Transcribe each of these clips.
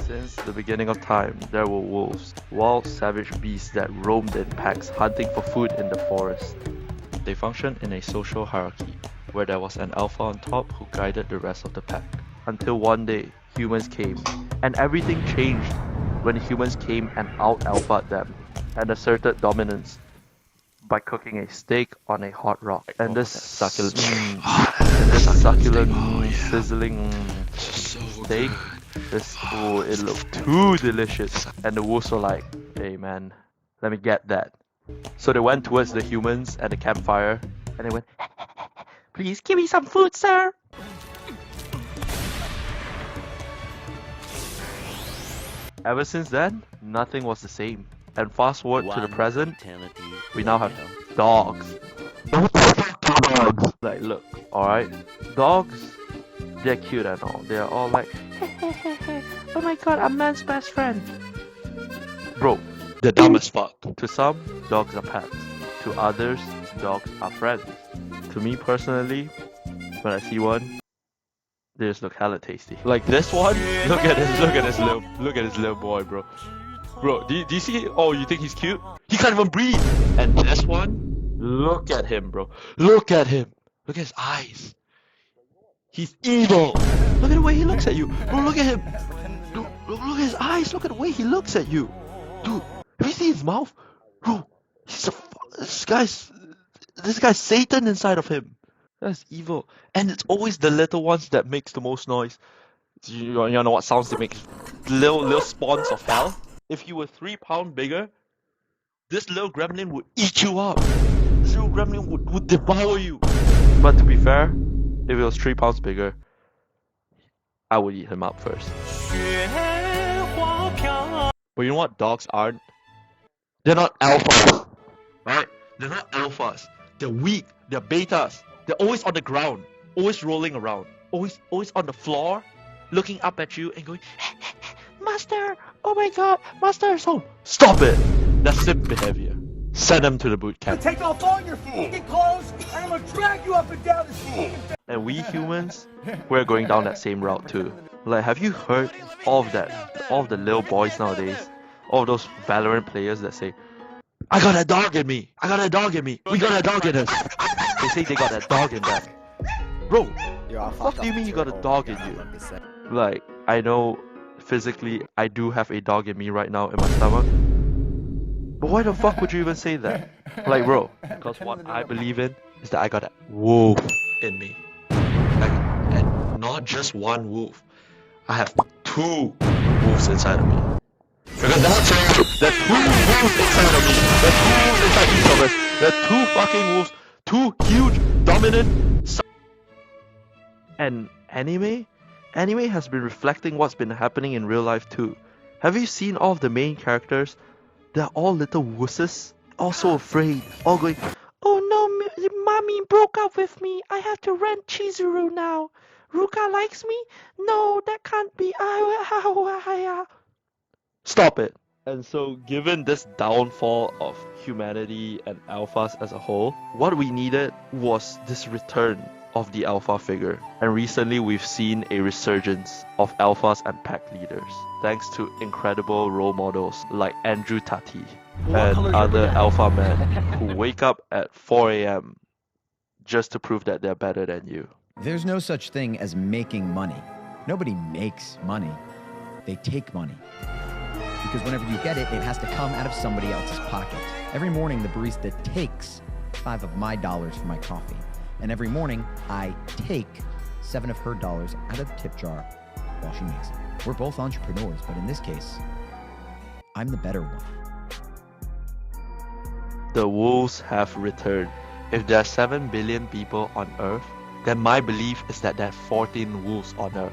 Since the beginning of time, there were wolves, wild savage beasts that roamed in packs hunting for food in the forest. They functioned in a social hierarchy, where there was an alpha on top who guided the rest of the pack. Until one day, humans came, and everything changed when humans came and out-alphaed them, and asserted dominance by cooking a steak on a hot rock. And this succulent, sizzling steak, it looked too delicious. And the wolves were like, hey man, let me get that. So they went towards the humans at the campfire, and they went, please give me some food, sir. Ever since then, nothing was the same. And fast forward to the present, we now have dogs. Dogs. Like, look, alright, dogs, they're cute and all. They're all like, oh my god, I'm man's best friend. Bro, they're dumb as fuck. To some, dogs are pets. To others, dogs are friends. To me personally, when I see one, they just look hella tasty. Like this one, look at this little boy, bro. Bro, do you see? Oh, you think he's cute? He can't even breathe. And this one, look at him, bro. Look at him. Look at his eyes. He's evil. Look at the way he looks at you, bro. Look at him. Dude, look at his eyes. Look at the way he looks at you, dude. Have you seen his mouth, bro? This guy's Satan inside of him. That's evil. And it's always the little ones that makes the most noise. You know what sounds they make? Little spawns of hell. If you were 3 pounds bigger, this little gremlin would eat you up. This little gremlin would devour you. But to be fair, if it was 3 pounds bigger, I would eat him up first. But you know what dogs aren't? They're not alphas. Right? They're not alphas. They're weak. They're betas. They're always on the ground. Always rolling around. Always on the floor. Looking up at you and going, Master! Oh my god! Master is home! Stop it! That's simp behavior. Send them to the boot camp. Take off all your fucking clothes and I'm gonna drag you up and down the street! And we humans, we're going down that same route too. Like, have you heard all of that? All of the little boys nowadays? All of those Valorant players that say, I got a dog in me! I got a dog in me! We got a dog in us! They say they got a dog in them. Bro, what do you mean you got a dog in you? Like, I know physically I do have a dog in me right now in my stomach. But why the fuck would you even say that? Like, bro, because what I believe in is that I got a wolf in me. Like, and not just one wolf. I have 2 wolves inside of me. Because that's it. There are 2 wolves inside of me. There are 2 wolves inside each of us. There are 2 fucking wolves. 2 huge, dominant. And Anime has been reflecting what's been happening in real life too. Have you seen all of the main characters? They're all little wusses, all so afraid, all going, oh no, mommy broke up with me, I have to rent Chizuru now. Ruka likes me? No, that can't be. Stop it. And so, given this downfall of humanity and alphas as a whole, what we needed was this return of the alpha figure. And recently we've seen a resurgence of alphas and pack leaders, thanks to incredible role models like Andrew Tati and other alpha men who wake up at 4 AM just to prove that they're better than you. There's no such thing as making money. Nobody makes money. They take money. Because whenever you get it, it has to come out of somebody else's pocket. Every morning, the barista takes 5 of my dollars for my coffee. And every morning, I take 7 of her dollars out of the tip jar while she makes it. We're both entrepreneurs, but in this case, I'm the better one. The wolves have returned. If there are 7 billion people on Earth, then my belief is that there are 14 wolves on Earth.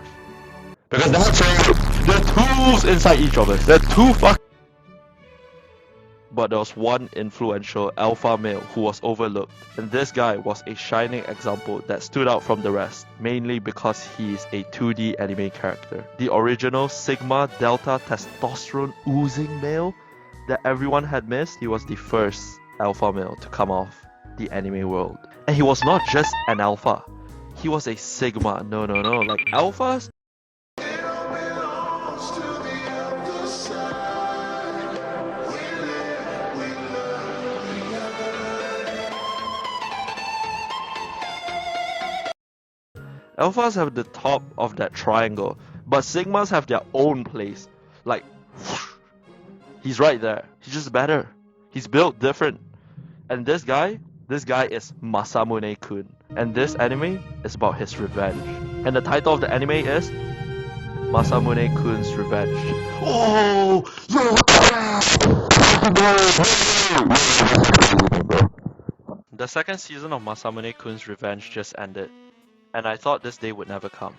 Because that's it! There are 2 wolves inside each of us. There are 2 But there was one influential alpha male who was overlooked, and this guy was a shining example that stood out from the rest, mainly because he is a 2D anime character. The original Sigma Delta testosterone oozing male that everyone had missed. He was the first alpha male to come off the anime world. And he was not just an alpha, he was a Sigma. No, like alphas Alphas have the top of that triangle, but Sigmas have their own place. Like, he's right there. He's just better. He's built different. And this guy is Masamune-kun. And this anime is about his revenge. And the title of the anime is Masamune-kun's Revenge. Oh! The second season of Masamune-kun's Revenge just ended, and I thought this day would never come.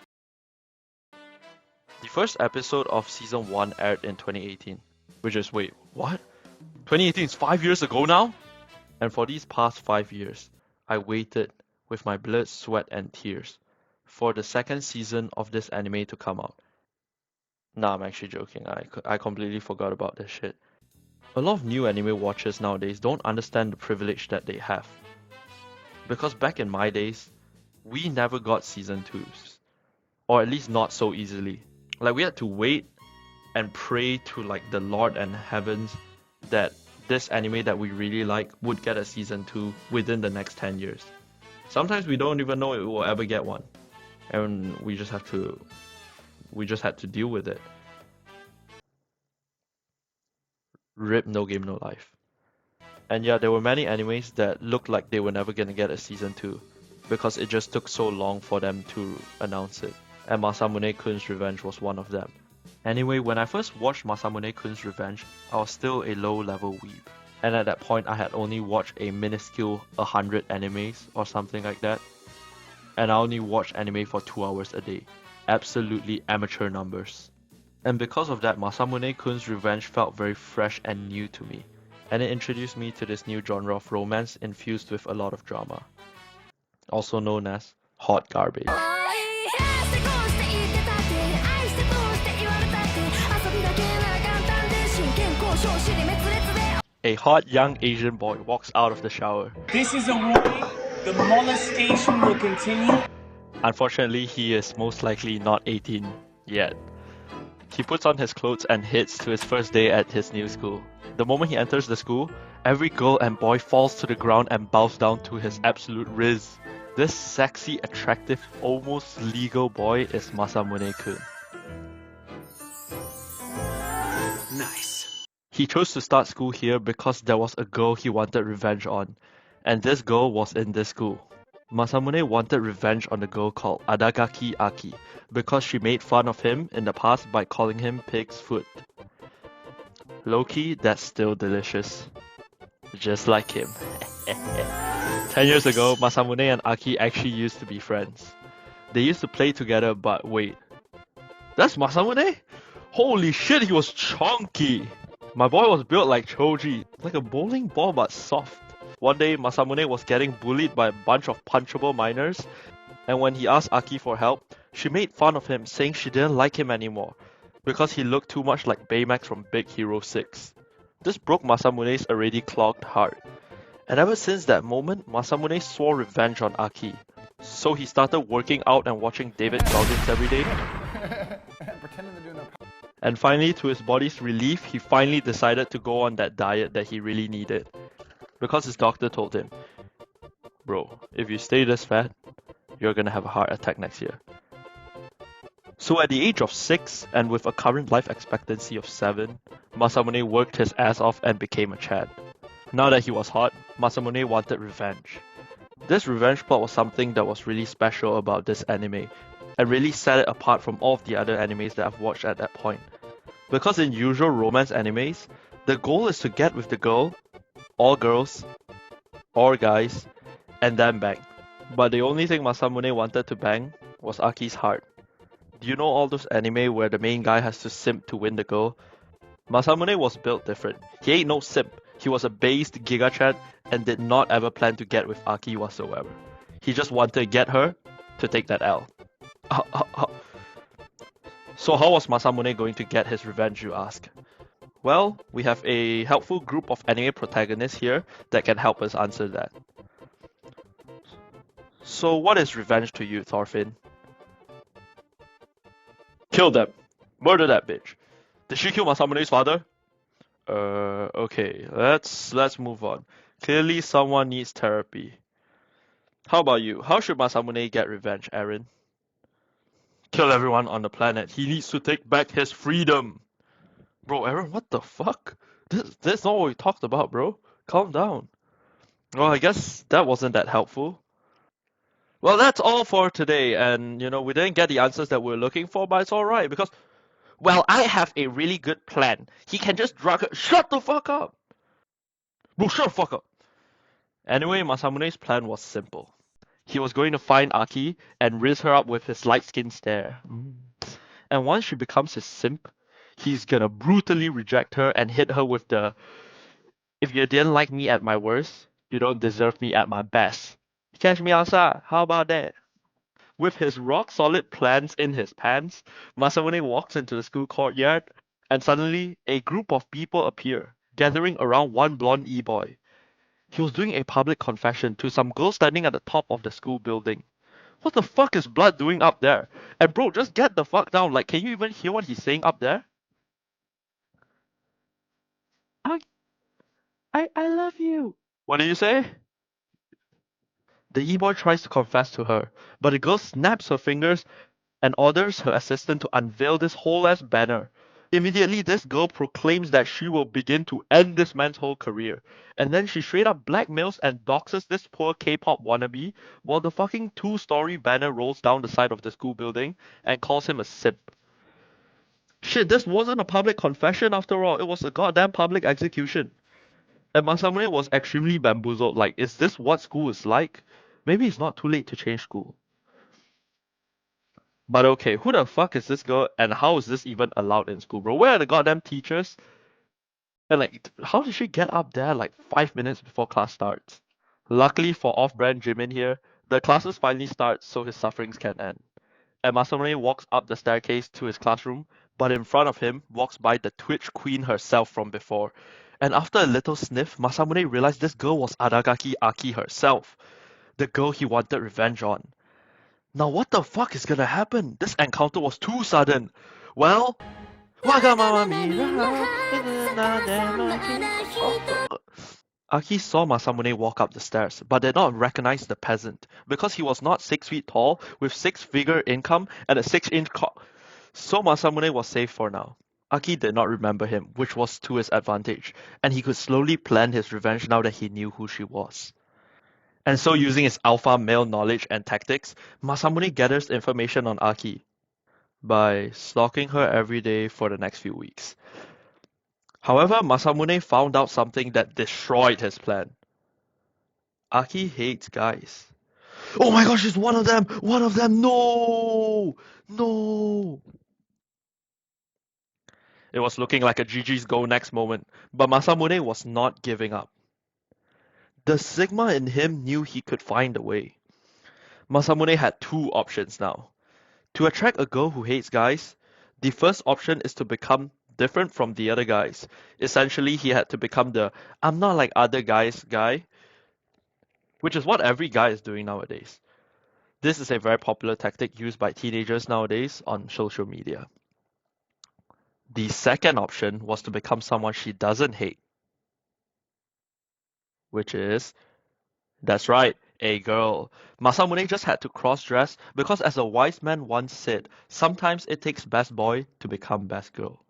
The first episode of season 1 aired in 2018, which is, wait, what? 2018 is 5 years ago now? And for these past 5 years, I waited with my blood, sweat, and tears for the second season of this anime to come out. Nah, I'm actually joking. I completely forgot about this shit. A lot of new anime watchers nowadays don't understand the privilege that they have. Because back in my days, we never got season 2s. Or at least not so easily. Like, we had to wait and pray to like the Lord and heavens that this anime that we really like would get a season 2 within the next 10 years. Sometimes we don't even know it will ever get one. And we just had to deal with it. RIP No Game No Life. And yeah, there were many animes that looked like they were never gonna get a season 2 because it just took so long for them to announce it. And Masamune-kun's Revenge was one of them. Anyway, when I first watched Masamune-kun's Revenge, I was still a low-level weeb. And at that point, I had only watched a minuscule 100 animes or something like that. And I only watched anime for 2 hours a day. Absolutely amateur numbers. And because of that, Masamune-kun's Revenge felt very fresh and new to me. And it introduced me to this new genre of romance infused with a lot of drama. Also known as hot garbage. A hot young Asian boy walks out of the shower. This is a warning. The molestation will continue. Unfortunately, he is most likely not 18 yet. He puts on his clothes and heads to his first day at his new school. The moment he enters the school, every girl and boy falls to the ground and bows down to his absolute riz. This sexy, attractive, almost legal boy is Masamune-kun. Nice. He chose to start school here because there was a girl he wanted revenge on, and this girl was in this school. Masamune wanted revenge on the girl called Adagaki Aki because she made fun of him in the past by calling him pig's foot. Low-key, that's still delicious. Just like him. 10 years ago, Masamune and Aki actually used to be friends. They used to play together, but wait. That's Masamune? Holy shit, he was chunky! My boy was built like Choji, like a bowling ball but soft. One day, Masamune was getting bullied by a bunch of punchable minors, and when he asked Aki for help, she made fun of him, saying she didn't like him anymore because he looked too much like Baymax from Big Hero 6. This broke Masamune's already clogged heart. And ever since that moment, Masamune swore revenge on Aki. So he started working out and watching David Goggins every day. And finally, to his body's relief, he finally decided to go on that diet that he really needed. Because his doctor told him, bro, if you stay this fat, you're gonna have a heart attack next year. So at the age of 6, and with a current life expectancy of 7, Masamune worked his ass off and became a Chad. Now that he was hot, Masamune wanted revenge. This revenge plot was something that was really special about this anime, and really set it apart from all of the other animes that I've watched at that point. Because in usual romance animes, the goal is to get with the girl, or girls, or guys, and then bang. But the only thing Masamune wanted to bang was Aki's heart. Do you know all those anime where the main guy has to simp to win the girl? Masamune was built different. He ain't no simp. He was a based gigachad and did not ever plan to get with Aki whatsoever. He just wanted to get her to take that L. So how was Masamune going to get his revenge, you ask? Well, we have a helpful group of anime protagonists here that can help us answer that. So what is revenge to you, Thorfinn? Kill them. Murder that bitch. Did she kill Masamune's father? Okay, let's move on. Clearly someone needs therapy. How about you? How should Masamune get revenge, Aaron? kill everyone on the planet. He needs to take back his freedom. Bro, Aaron, what the fuck? This not what we talked about, bro. Calm down. Well, I guess that wasn't that helpful. Well, that's all for today, and we didn't get the answers that we're looking for, but it's alright, because, well, I have a really good plan. He can just drug her. Shut the fuck up! Bro, shut the fuck up! Anyway, Masamune's plan was simple. He was going to find Aki and raise her up with his light-skinned stare. And once she becomes his simp, he's gonna brutally reject her and hit her with the "if you didn't like me at my worst, you don't deserve me at my best. Catch me outside, how about that?" With his rock-solid plans in his pants, Masamune walks into the school courtyard, and suddenly a group of people appear, gathering around one blonde e-boy. He was doing a public confession to some girl standing at the top of the school building. What the fuck is Blood doing up there? And bro, just get the fuck down. Like, can you even hear what he's saying up there? I I love you. What did you say? The e-boy tries to confess to her, but the girl snaps her fingers and orders her assistant to unveil this whole ass banner. Immediately, this girl proclaims that she will begin to end this man's whole career, and then she straight up blackmails and doxes this poor K-pop wannabe while the fucking 2-story banner rolls down the side of the school building and calls him a simp. Shit, this wasn't a public confession after all, it was a goddamn public execution. And Masamune was extremely bamboozled, like, is this what school is like? Maybe it's not too late to change school. But okay, who the fuck is this girl and how is this even allowed in school, bro? Where are the goddamn teachers? And like, how did she get up there like 5 minutes before class starts? Luckily for off-brand Jimin here, the classes finally start so his sufferings can end. And Masamune walks up the staircase to his classroom, but in front of him walks by the Twitch queen herself from before. And after a little sniff, Masamune realized this girl was Aragaki Aki herself, the girl he wanted revenge on. Now what the fuck is gonna happen? This encounter was too sudden. Well, Aki saw Masamune walk up the stairs, but did not recognize the peasant, because he was not 6 feet tall, with 6-figure income and a 6-inch cock. So Masamune was safe for now. Aki did not remember him, which was to his advantage, and he could slowly plan his revenge now that he knew who she was. And so using his alpha male knowledge and tactics, Masamune gathers information on Aki by stalking her every day for the next few weeks. However, Masamune found out something that destroyed his plan. Aki hates guys. Oh my gosh, it's one of them! One of them! No! No! It was looking like a GG's go next moment, but Masamune was not giving up. The Sigma in him knew he could find a way. Masamune had two options now. To attract a girl who hates guys, the first option is to become different from the other guys. Essentially, he had to become the "I'm not like other guys" guy, which is what every guy is doing nowadays. This is a very popular tactic used by teenagers nowadays on social media. The second option was to become someone she doesn't hate, which is, that's right, a girl. Masamune just had to cross-dress because, as a wise man once said, sometimes it takes best boy to become best girl.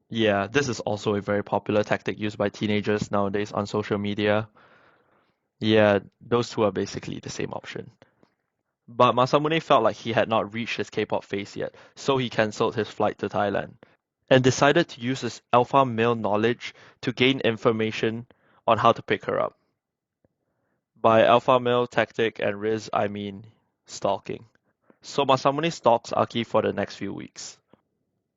Yeah, this is also a very popular tactic used by teenagers nowadays on social media. Yeah, those two are basically the same option. But Masamune felt like he had not reached his K-pop phase yet, so he cancelled his flight to Thailand and decided to use his alpha male knowledge to gain information on how to pick her up. By alpha male tactic and Riz, I mean stalking. So Masamune stalks Aki for the next few weeks.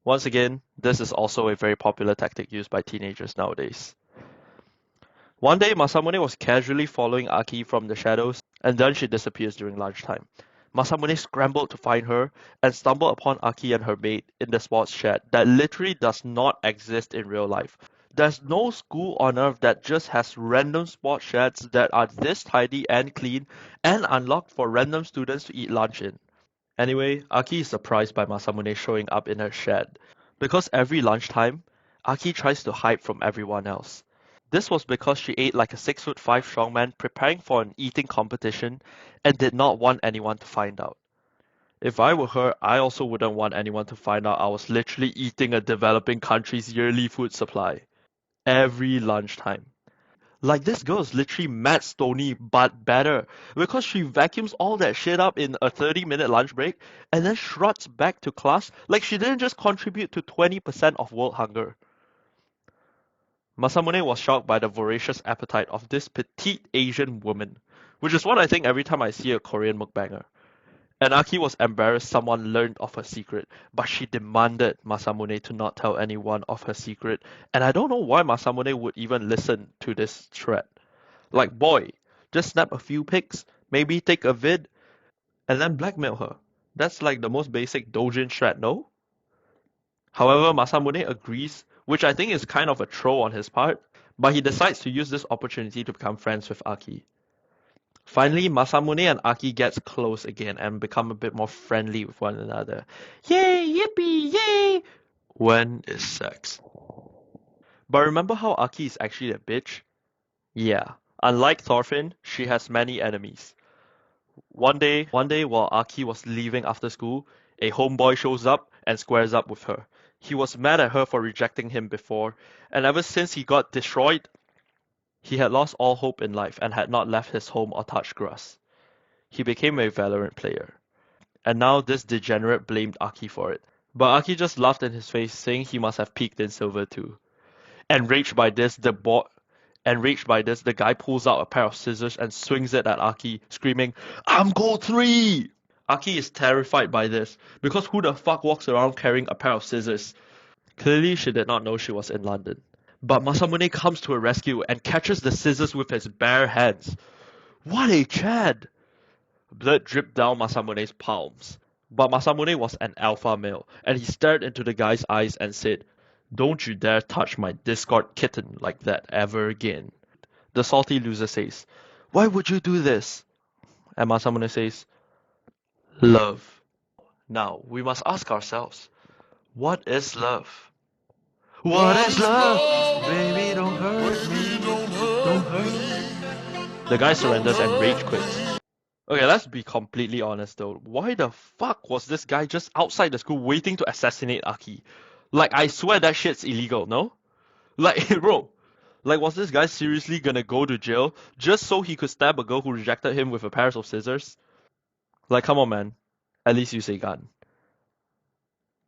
Once again, this is also a very popular tactic used by teenagers nowadays. One day, Masamune was casually following Aki from the shadows, and then she disappears during lunchtime. Masamune scrambled to find her and stumbled upon Aki and her mate in the sports shed that literally does not exist in real life. There's no school on earth that just has random sports sheds that are this tidy and clean and unlocked for random students to eat lunch in. Anyway, Aki is surprised by Masamune showing up in her shed, because every lunchtime, Aki tries to hide from everyone else. This was because she ate like a 6'5" strongman preparing for an eating competition and did not want anyone to find out. If I were her, I also wouldn't want anyone to find out I was literally eating a developing country's yearly food supply. Every lunchtime. Like, this girl is literally Matt Stoney, but better. Because she vacuums all that shit up in a 30-minute lunch break and then struts back to class like she didn't just contribute to 20% of world hunger. Masamune was shocked by the voracious appetite of this petite Asian woman, which is what I think every time I see a Korean mukbanger. And Aki was embarrassed someone learned of her secret, but she demanded Masamune to not tell anyone of her secret, and I don't know why Masamune would even listen to this threat. Like, boy, just snap a few pics, maybe take a vid, and then blackmail her. That's like the most basic doujin strat, no? However, Masamune agrees, which I think is kind of a troll on his part, but he decides to use this opportunity to become friends with Aki. Finally, Masamune and Aki gets close again and become a bit more friendly with one another. Yay, yippee, yay! When is sex? But remember how Aki is actually a bitch? Yeah, unlike Thorfinn, she has many enemies. One day while Aki was leaving after school, a homeboy shows up and squares up with her. He was mad at her for rejecting him before, and ever since he got destroyed, he had lost all hope in life and had not left his home or touched grass. He became a Valorant player. And now this degenerate blamed Aki for it. But Aki just laughed in his face, saying he must have peaked in silver too. Enraged by this, the guy pulls out a pair of scissors and swings it at Aki, screaming, "I'm gold 3!" Aki is terrified by this, because who the fuck walks around carrying a pair of scissors? Clearly she did not know she was in London. But Masamune comes to her rescue and catches the scissors with his bare hands. What a Chad! Blood dripped down Masamune's palms. But Masamune was an alpha male, and he stared into the guy's eyes and said, "Don't you dare touch my Discord kitten like that ever again." The salty loser says, "Why would you do this?" And Masamune says, "Love." Now, we must ask ourselves, what is love? What is love? Baby, don't hurt me. Don't hurt me. The guy surrenders and rage quits. Okay, let's be completely honest though. Why the fuck was this guy just outside the school waiting to assassinate Aki? Like, I swear that shit's illegal, no? Like, bro. Like, was this guy seriously gonna go to jail just so he could stab a girl who rejected him with a pair of scissors? Like, come on, man. At least use a gun.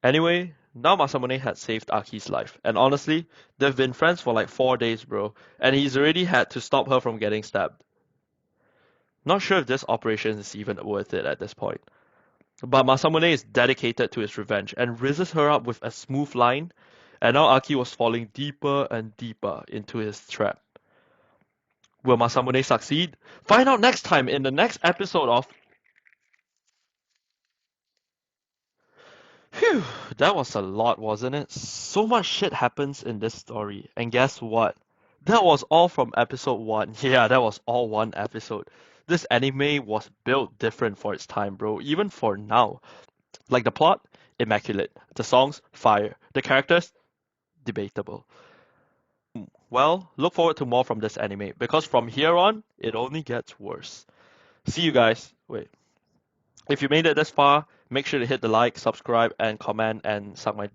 Anyway, now Masamune had saved Aki's life, and honestly, they've been friends for like 4 days, bro, and he's already had to stop her from getting stabbed. Not sure if this operation is even worth it at this point. But Masamune is dedicated to his revenge and rizzes her up with a smooth line, and now Aki was falling deeper and deeper into his trap. Will Masamune succeed? Find out next time in the next episode of... Phew, that was a lot, wasn't it? So much shit happens in this story, and guess what? That was all from episode 1. Yeah, that was all one episode. This anime was built different for its time, bro, even for now. Like the plot, immaculate. The songs, fire. The characters, debatable. Well, look forward to more from this anime, because from here on, it only gets worse. See you guys. Wait. If you made it this far, make sure to hit the like, subscribe, and comment, and suck my